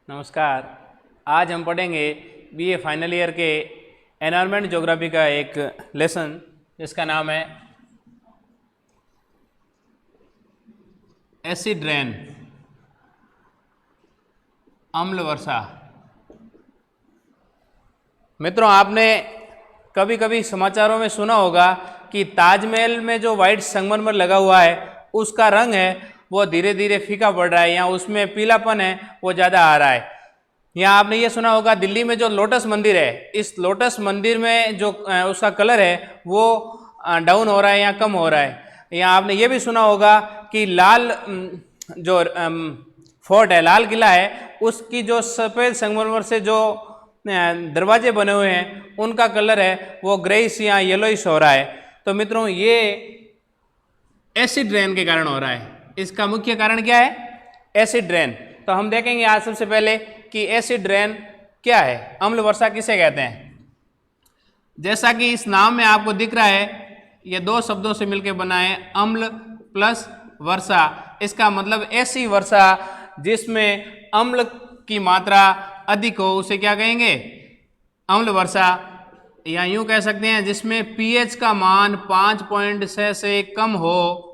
नमस्कार। आज हम पढ़ेंगे बीए फाइनल ईयर के एनवायरनमेंट ज्योग्राफी का एक लेसन जिसका नाम है एसिड रेन, अम्ल वर्षा। मित्रों, आपने कभी कभी समाचारों में सुना होगा कि ताजमहल में जो वाइट संगमरमर लगा हुआ है उसका रंग है वो धीरे धीरे फीका पड़ रहा है या उसमें पीलापन है वो ज़्यादा आ रहा है। या आपने ये सुना होगा दिल्ली में जो लोटस मंदिर है, इस लोटस मंदिर में जो उसका कलर है वो डाउन हो रहा है या कम हो रहा है। या आपने ये भी सुना होगा कि लाल जो फोर्ट है, लाल किला है, उसकी जो सफ़ेद संगमरमर से जो दरवाजे बने हुए हैं उनका कलर है वो ग्रेइश या येलोइश हो रहा है। तो मित्रों, ये एसिड रेन के कारण हो रहा है। इसका मुख्य कारण क्या है? Acid rain. तो हम देखेंगे आज सबसे पहले कि एसिड रेन क्या है, अम्ल वर्षा किसे कहते हैं। जैसा कि इस नाम में आपको दिख रहा है, ये दो शब्दों से मिलकर बना है, अम्ल प्लस वर्षा। इसका मतलब ऐसी वर्षा जिसमें अम्ल की मात्रा अधिक हो उसे क्या कहेंगे? अम्ल वर्षा। या यूं कह सकते हैं जिसमें पीएच का मान 5.6 से कम हो,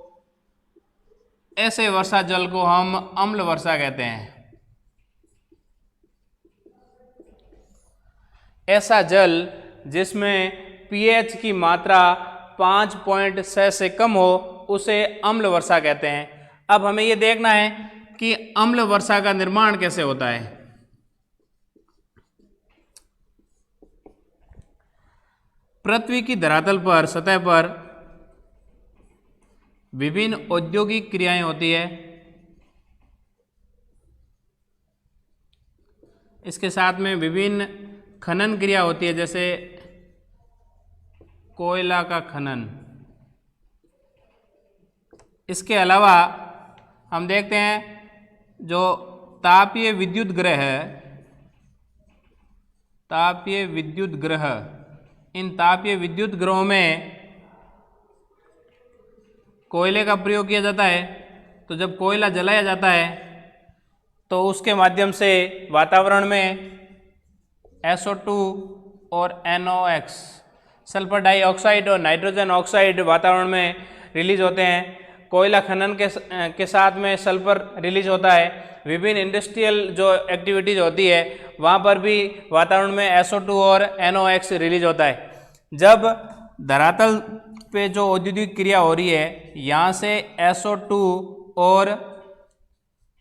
ऐसे वर्षा जल को हम अम्ल वर्षा कहते हैं। ऐसा जल जिसमें पीएच की मात्रा 5.6 से कम हो उसे अम्ल वर्षा कहते हैं। अब हमें यह देखना है कि अम्ल वर्षा का निर्माण कैसे होता है। पृथ्वी की धरातल पर, सतह पर विभिन्न औद्योगिक क्रियाएं होती है। इसके साथ में विभिन्न खनन क्रिया होती है, जैसे कोयला का खनन। इसके अलावा हम देखते हैं जो तापीय विद्युत ग्रह है, तापीय विद्युत ग्रह, इन तापीय विद्युत ग्रहों में कोयले का प्रयोग किया जाता है। तो जब कोयला जलाया जाता है तो उसके माध्यम से वातावरण में SO2 और NOx, सल्फर डाइऑक्साइड और नाइट्रोजन ऑक्साइड वातावरण में रिलीज होते हैं। कोयला खनन के साथ में सल्फर रिलीज होता है। विभिन्न इंडस्ट्रियल जो एक्टिविटीज होती है वहाँ पर भी वातावरण में SO2 और NOx रिलीज होता है। जब धरातल पे जो औद्योगिक क्रिया हो रही है, यहाँ से SO2 और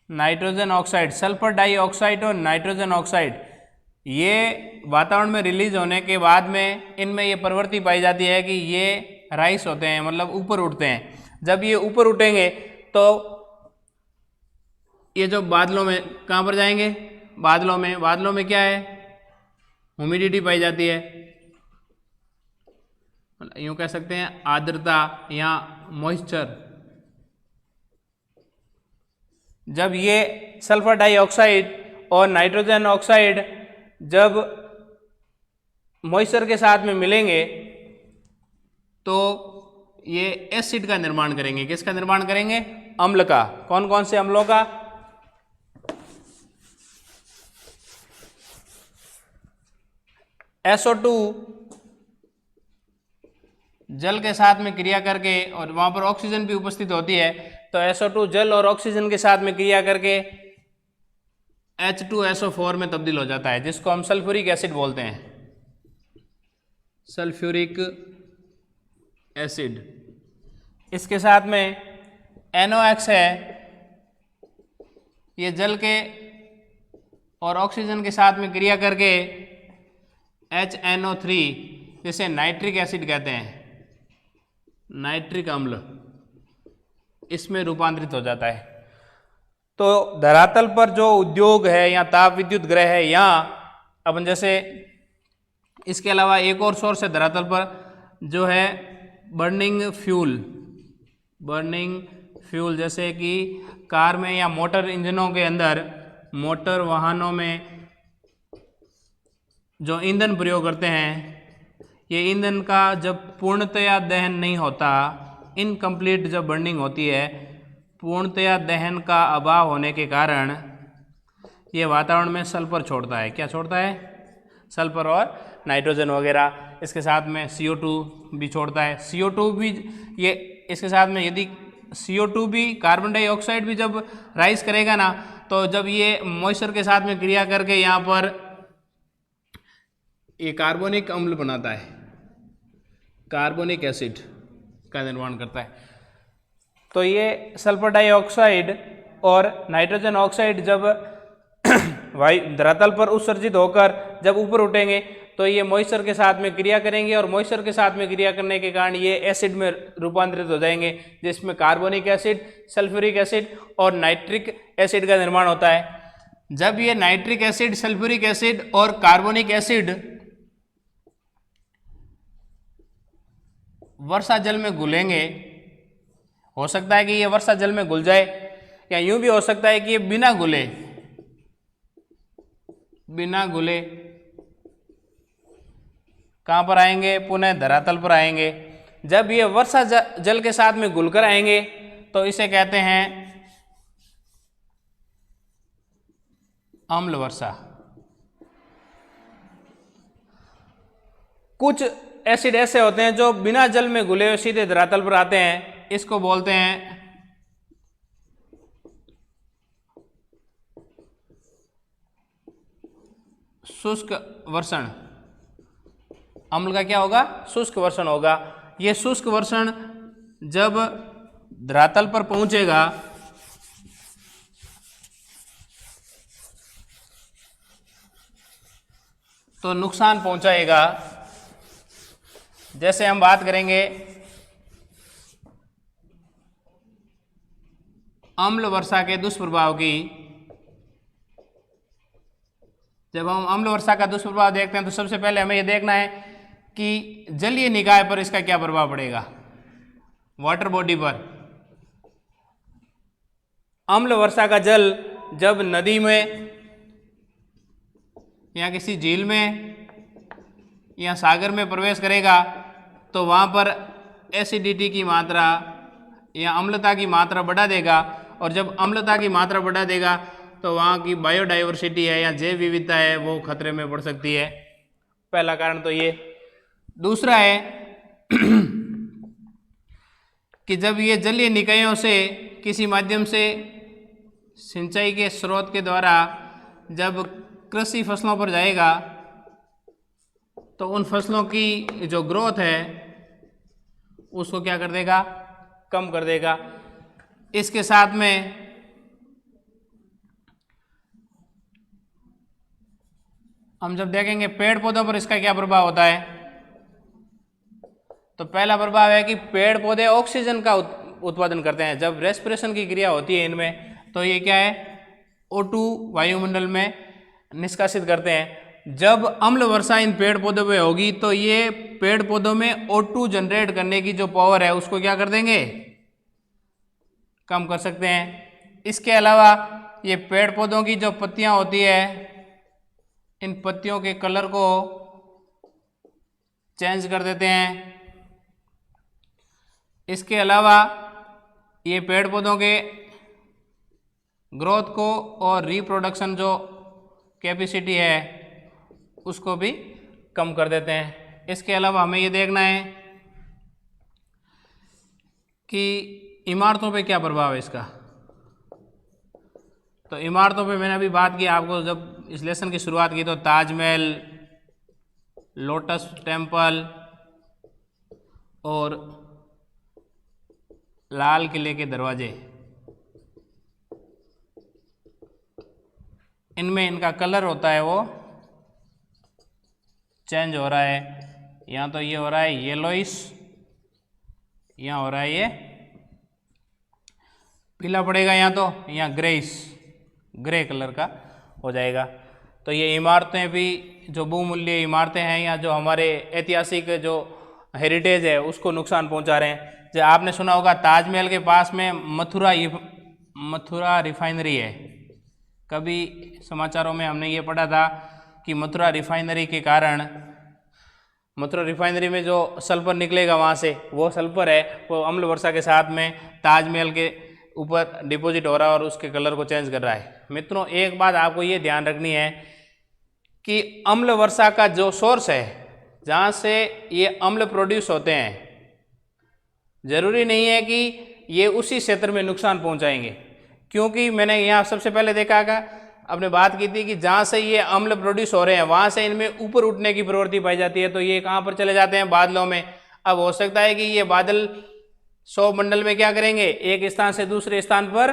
नाइट्रोजन ऑक्साइड, सल्फर डाइऑक्साइड और नाइट्रोजन ऑक्साइड, ये वातावरण में रिलीज होने के बाद में इनमें ये प्रवृत्ति पाई जाती है कि ये राइस होते हैं, मतलब ऊपर उठते हैं। जब ये ऊपर उठेंगे तो ये जो बादलों में कहाँ पर जाएंगे? बादलों में क्या है? ह्यूमिडिटी पाई जाती है, यूं कह सकते हैं आर्द्रता या मॉइस्चर। जब ये सल्फर डाइऑक्साइड और नाइट्रोजन ऑक्साइड जब मॉइस्चर के साथ में मिलेंगे तो ये एसिड का निर्माण करेंगे। किसका निर्माण करेंगे? अम्ल का। कौन कौन से अम्लों का? SO2 जल के साथ में क्रिया करके, और वहाँ पर ऑक्सीजन भी उपस्थित होती है, तो SO2 जल और ऑक्सीजन के साथ में क्रिया करके H2SO4 में तब्दील हो जाता है, जिसको हम सल्फ्यूरिक एसिड बोलते हैं, सल्फ्यूरिक एसिड। इसके साथ में NOx है, ये जल के और ऑक्सीजन के साथ में क्रिया करके HNO3, जिसे नाइट्रिक एसिड कहते हैं, नाइट्रिक अम्ल, इसमें रूपांतरित हो जाता है। तो धरातल पर जो उद्योग है या ताप विद्युत ग्रह है, यहाँ अपन जैसे इसके अलावा एक और सोर्स है धरातल पर जो है बर्निंग फ्यूल, जैसे कि कार में या मोटर इंजनों के अंदर, मोटर वाहनों में जो ईंधन प्रयोग करते हैं, ये ईंधन का जब पूर्णतया दहन नहीं होता, इनकम्प्लीट जब बर्निंग होती है, पूर्णतया दहन का अभाव होने के कारण ये वातावरण में सल्फर छोड़ता है। क्या छोड़ता है? सल्फर और नाइट्रोजन वगैरह। इसके साथ में CO2 भी छोड़ता है। CO2 भी ये इसके साथ में, यदि CO2 भी, कार्बन डाइऑक्साइड भी जब राइज करेगा ना, तो जब ये मॉइस्चर के साथ में क्रिया करके यहाँ पर ये कार्बोनिक अम्ल बनाता है, कार्बोनिक एसिड का निर्माण करता है। तो ये सल्फर डाइऑक्साइड और नाइट्रोजन ऑक्साइड जब वायु धरातल पर उत्सर्जित होकर जब ऊपर उठेंगे तो ये मॉइस्चर के साथ में क्रिया करेंगे, और मॉइस्चर के साथ में क्रिया करने के कारण ये एसिड में रूपांतरित हो जाएंगे, जिसमें कार्बोनिक एसिड, सल्फ्यूरिक एसिड और नाइट्रिक एसिड का निर्माण होता है। जब ये नाइट्रिक एसिड, सल्फ्यूरिक एसिड और कार्बोनिक एसिड वर्षा जल में घुलेंगे, हो सकता है कि ये वर्षा जल में घुल जाए, या यूं भी हो सकता है कि ये बिना घुले कहाँ पर आएंगे? पुनः धरातल पर आएंगे। जब ये वर्षा जल के साथ में घुलकर आएंगे तो इसे कहते हैं अम्ल वर्षा। कुछ एसिड ऐसे होते हैं जो बिना जल में घुले हुए सीधे धरातल पर आते हैं, इसको बोलते हैं शुष्क वर्षण। अम्ल का क्या होगा? शुष्क वर्षण होगा। ये शुष्क वर्षण जब धरातल पर पहुंचेगा तो नुकसान पहुंचाएगा। जैसे हम बात करेंगे अम्ल वर्षा के दुष्प्रभाव की। जब हम अम्ल वर्षा का दुष्प्रभाव देखते हैं तो सबसे पहले हमें यह देखना है कि जलीय निकाय पर इसका क्या प्रभाव पड़ेगा, वाटर बॉडी पर। अम्ल वर्षा का जल जब नदी में या किसी झील में या सागर में प्रवेश करेगा तो वहाँ पर एसिडिटी की मात्रा या अम्लता की मात्रा बढ़ा देगा, और जब अम्लता की मात्रा बढ़ा देगा तो वहाँ की बायोडाइवर्सिटी है या जैव विविधता है वो खतरे में पड़ सकती है। पहला कारण तो ये। दूसरा है कि जब ये जलीय निकायों से किसी माध्यम से सिंचाई के स्रोत के द्वारा जब कृषि फसलों पर जाएगा तो उन फसलों की जो ग्रोथ है उसको क्या कर देगा? कम कर देगा। इसके साथ में हम जब देखेंगे पेड़ पौधों पर इसका क्या प्रभाव होता है, तो पहला प्रभाव है कि पेड़ पौधे ऑक्सीजन का उत्पादन करते हैं। जब रेस्पिरेशन की क्रिया होती है इनमें तो ये क्या है? O2 वायुमंडल में निष्कासित करते हैं। जब अम्ल वर्षा इन पेड़ पौधों पे होगी तो ये पेड़ पौधों में O2 जनरेट करने की जो पावर है उसको क्या कर देंगे? कम कर सकते हैं। इसके अलावा ये पेड़ पौधों की जो पत्तियां होती है, इन पत्तियों के कलर को चेंज कर देते हैं। इसके अलावा ये पेड़ पौधों के ग्रोथ को और रिप्रोडक्शन जो कैपेसिटी है उसको भी कम कर देते हैं। इसके अलावा हमें ये देखना है कि इमारतों पे क्या प्रभाव है इसका। तो इमारतों पे मैंने अभी बात की आपको, जब इस लेसन की शुरुआत की तो ताजमहल, लोटस टेम्पल और लाल किले के दरवाजे, इनमें इनका कलर होता है वो चेंज हो रहा है। यहाँ तो ये हो रहा है येलोइश, यहाँ हो रहा है ये पीला पड़ेगा, यहाँ तो यहाँ ग्रे कलर का हो जाएगा। तो ये इमारतें भी जो बहुमूल्य इमारतें हैं या जो हमारे ऐतिहासिक जो हेरिटेज है उसको नुकसान पहुंचा रहे हैं। जो आपने सुना होगा ताजमहल के पास में मथुरा रिफाइनरी है। कभी समाचारों में हमने ये पढ़ा था कि मथुरा रिफाइनरी के कारण, मथुरा रिफाइनरी में जो सल्फर निकलेगा वहाँ से, वो सल्फर है वो अम्ल वर्षा के साथ में ताजमहल के ऊपर डिपॉजिट हो रहा है और उसके कलर को चेंज कर रहा है। मित्रों एक बात आपको ये ध्यान रखनी है कि अम्ल वर्षा का जो सोर्स है, जहाँ से ये अम्ल प्रोड्यूस होते हैं, जरूरी नहीं है कि ये उसी क्षेत्र में नुकसान पहुंचाएंगे, क्योंकि मैंने यहाँ सबसे पहले देखा था, आपने बात की थी कि जहाँ से ये अम्ल प्रोड्यूस हो रहे हैं वहाँ से इनमें ऊपर उठने की प्रवृत्ति पाई जाती है, तो ये कहाँ पर चले जाते हैं? बादलों में। अब हो सकता है कि ये बादल सौरमंडल में क्या करेंगे, एक स्थान से दूसरे स्थान पर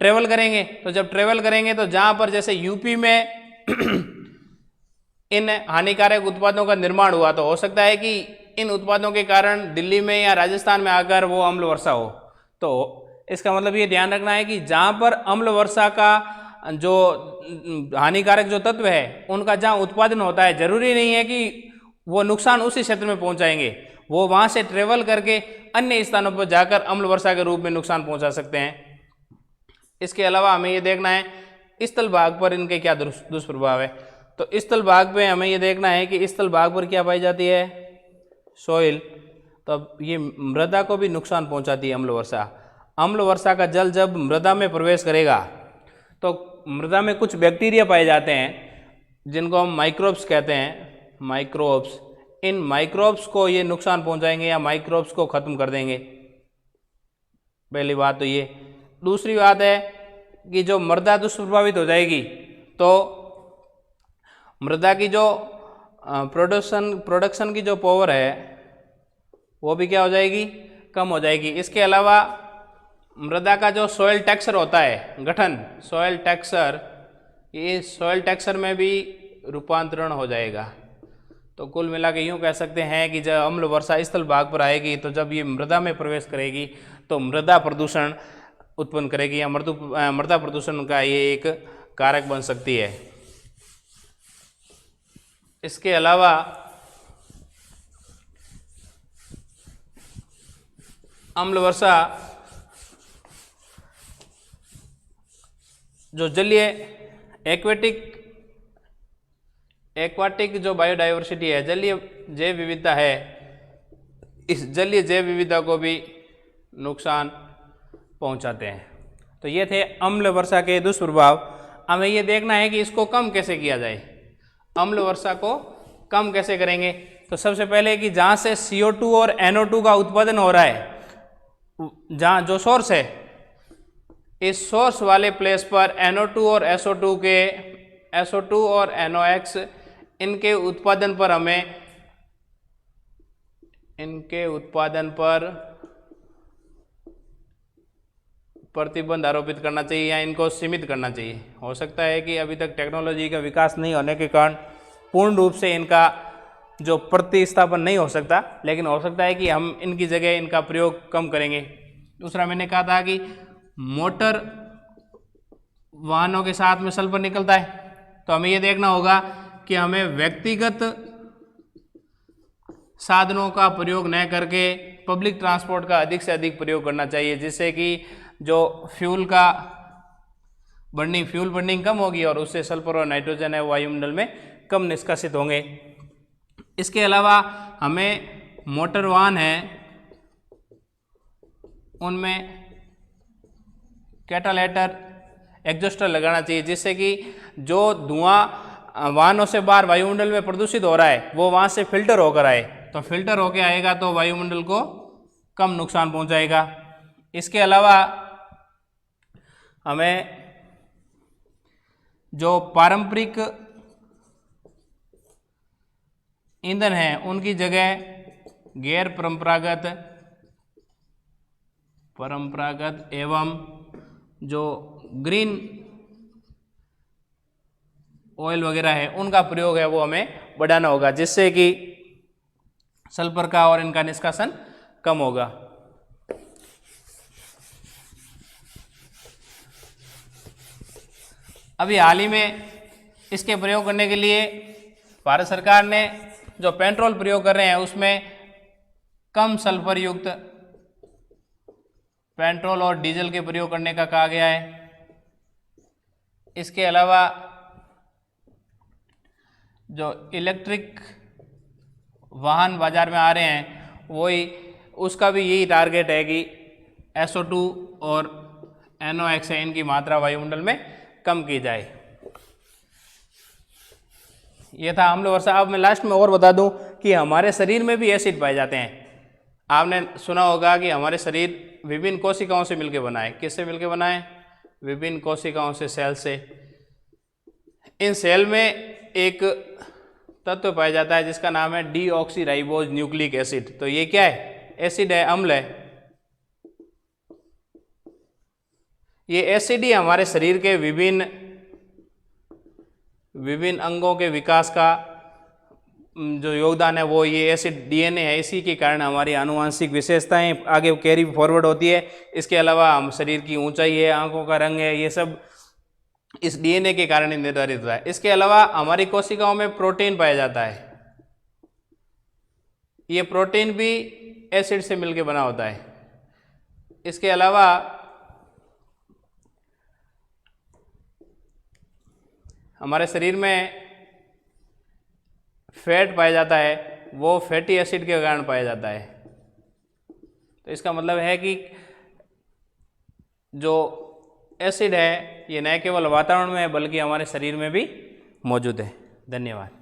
ट्रेवल करेंगे। तो जब ट्रेवल करेंगे तो जहाँ पर जैसे यूपी में इन हानिकारक उत्पादों का निर्माण हुआ, तो हो सकता है कि इन उत्पादों के कारण दिल्ली में या राजस्थान में आकर वो अम्ल वर्षा हो। तो इसका मतलब ये ध्यान रखना है कि जहाँ पर अम्ल वर्षा का जो हानिकारक जो तत्व है उनका जहाँ उत्पादन होता है, जरूरी नहीं है कि वो नुकसान उसी क्षेत्र में पहुँचाएंगे, वो वहाँ से ट्रेवल करके अन्य स्थानों पर जाकर अम्ल वर्षा के रूप में नुकसान पहुँचा सकते हैं। इसके अलावा हमें ये देखना है स्थल भाग पर इनके क्या दुष्प्रभाव है। तो स्थल भाग पे हमें ये देखना है कि स्थल भाग पर क्या पाई जाती है, सॉइल। तो अब ये मृदा को भी नुकसान पहुंचाती है अम्ल वर्षा। अम्ल वर्षा का जल जब मृदा में प्रवेश करेगा तो मृदा में कुछ बैक्टीरिया पाए जाते हैं जिनको हम माइक्रोब्स कहते हैं, माइक्रोब्स। इन माइक्रोब्स को ये नुकसान पहुंचाएंगे या माइक्रोब्स को खत्म कर देंगे, पहली बात तो ये। दूसरी बात है कि जो मृदा दुष्प्रभावित हो जाएगी तो मृदा की जो प्रोडक्शन की जो पावर है वो भी क्या हो जाएगी, कम हो जाएगी। इसके अलावा मृदा का जो सॉइल टेक्सचर होता है, गठन, सॉइल टेक्सचर, ये सॉइल टेक्सचर में भी रूपांतरण हो जाएगा। तो कुल मिला के यूँ कह सकते हैं कि जब अम्ल वर्षा स्थल भाग पर आएगी तो जब ये मृदा में प्रवेश करेगी तो मृदा प्रदूषण उत्पन्न करेगी या मृदा प्रदूषण का ये एक कारक बन सकती है। इसके अलावा अम्ल वर्षा जो जलीय एक्वाटिक जो बायोडाइवर्सिटी है, जलीय जैव विविधता है, इस जलीय जैव विविधता को भी नुकसान पहुंचाते हैं। तो ये थे अम्ल वर्षा के दुष्प्रभाव। हमें ये देखना है कि इसको कम कैसे किया जाए। अम्ल वर्षा को कम कैसे करेंगे? तो सबसे पहले कि जहाँ से CO2 और NO2 का उत्पादन हो रहा है, जहाँ जो सोर्स है, इस सोर्स वाले प्लेस पर NO2 और SO2 और NOx इनके उत्पादन पर हमें प्रतिबंध आरोपित करना चाहिए या इनको सीमित करना चाहिए। हो सकता है कि अभी तक टेक्नोलॉजी का विकास नहीं होने के कारण पूर्ण रूप से इनका जो प्रतिस्थापन नहीं हो सकता, लेकिन हो सकता है कि हम इनकी जगह इनका प्रयोग कम करेंगे। दूसरा मैंने कहा था कि मोटर वाहनों के साथ में सल्फर निकलता है, तो हमें ये देखना होगा कि हमें व्यक्तिगत साधनों का प्रयोग न करके पब्लिक ट्रांसपोर्ट का अधिक से अधिक प्रयोग करना चाहिए, जिससे कि जो फ्यूल बर्निंग कम होगी और उससे सल्फर और नाइट्रोजन है वायुमंडल में कम निष्कासित होंगे। इसके अलावा हमें मोटर वाहन है उनमें कैटालाइटर एग्जॉस्टर लगाना चाहिए, जिससे कि जो धुआं वाहनों से बाहर वायुमंडल में प्रदूषित हो रहा है वो वहाँ से फिल्टर होकर आए। तो फिल्टर होकर आएगा तो वायुमंडल को कम नुकसान पहुँचाएगा। इसके अलावा हमें जो पारंपरिक ईंधन है उनकी जगह गैर परंपरागत एवं जो ग्रीन ऑयल वगैरह है उनका प्रयोग है वो हमें बढ़ाना होगा, जिससे कि सल्फर का और इनका निष्कासन कम होगा। अभी हाल ही में इसके प्रयोग करने के लिए भारत सरकार ने जो पेट्रोल प्रयोग कर रहे हैं उसमें कम सल्फर युक्त पेट्रोल और डीजल के प्रयोग करने का कहा गया है। इसके अलावा जो इलेक्ट्रिक वाहन बाजार में आ रहे हैं वही उसका भी यही टारगेट है कि SO2 और NOx है इनकी मात्रा वायुमंडल में कम की जाए। ये था अम्ल वर्षा। अब मैं लास्ट में और बता दूं कि हमारे शरीर में भी एसिड पाए जाते हैं। आपने सुना होगा कि हमारे शरीर विभिन्न कोशिकाओं से मिलकर बना है। किससे मिलकर बना है? विभिन्न कोशिकाओं से, सेल से। इन सेल में एक तत्व पाया जाता है जिसका नाम है डीऑक्सीराइबोज न्यूक्लिक एसिड। तो ये क्या है? एसिड है, अम्ल है। ये एसिड ही हमारे शरीर के विभिन्न अंगों के विकास का जो योगदान है वो ये एसिड डीएनए है। इसी के कारण हमारी आनुवांशिक विशेषताएं आगे कैरी फॉरवर्ड होती है। इसके अलावा हम शरीर की ऊंचाई है, आंखों का रंग है, ये सब इस डीएनए के कारण ही निर्धारित होता है। इसके अलावा हमारी कोशिकाओं में प्रोटीन पाया जाता है। ये प्रोटीन भी एसिड से मिलकर बना होता है। इसके अलावा हमारे शरीर में फैट पाया जाता है, वो फैटी एसिड के कारण पाया जाता है। तो इसका मतलब है कि जो एसिड है ये न केवल वातावरण में है बल्कि हमारे शरीर में भी मौजूद है। धन्यवाद।